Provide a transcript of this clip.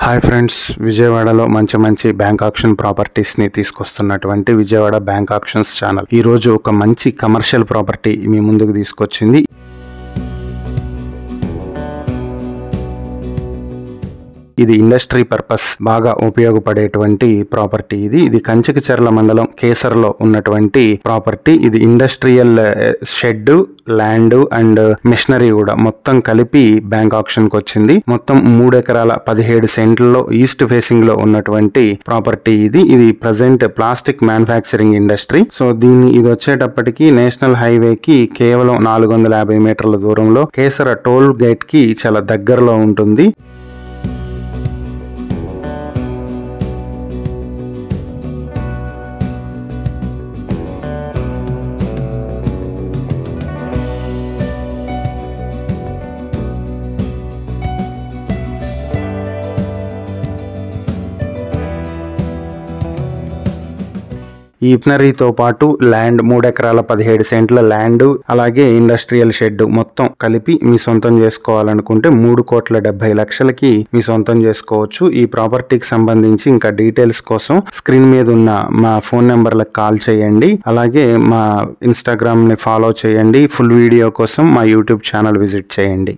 Hi friends, విజయవాడలో మంచి bank auction properties ని తీసుకొస్తున్నటువంటి విజయవాడ బ్యాంక్ ఆక్షన్స్ ఛానల్ ఈ రోజు ఒక మంచి కమర్షియల్ ప్రాపర్టీ మీ ముందుకు తీసుకొచ్చింది. ఇది ఇండస్ట్రీ పర్పస్ బాగా ఉపయోగపడేటువంటి ప్రాపర్టీ. ఇది కంచికచర్ల మండలం కేసర్లో ఉన్నటువంటి ప్రాపర్టీ. ఇది industrial shed, land and machinery కూడా మొత్తం కలిపి బ్యాంక్ ఆక్షన్ కి వచ్చింది. మొత్తం 3 ఎకరాల 17 సెంట్లలో ఈస్ట్ ఫేసింగ్ లో ఉన్నటువంటి ప్రాపర్టీ. ఇది present plastic manufacturing industry. So ఇది వచ్చేటప్పటికి నేషనల్ హైవే కి కేవలం 450 మీటర్ల దూరంలో కేసర టోల్ గేట్ కి చాలా దగ్గరలో ఉంటుంది. ఈ మిషనరీతో పాటు ల్యాండ్ 3 ఎకరాల 17 సెంట్ల ల్యాండ్, అలాగే ఇండస్ట్రియల్ షెడ్ మొత్తం కలిపి మీ సొంతం చేసుకోవాలనుకుంటే 3,70,00,000కి మీ సొంతం చేసుకోవచ్చు. ఈ ప్రాపర్టీకి సంబంధించి ఇంకా డీటెయిల్స్ కోసం స్క్రీన్ మీద ఉన్న మా ఫోన్ నెంబర్లకు కాల్ చేయండి. అలాగే మా ఇన్స్టాగ్రామ్ ని ఫాలో చేయండి. ఫుల్ వీడియో కోసం మా యూట్యూబ్ ఛానల్ విజిట్ చేయండి.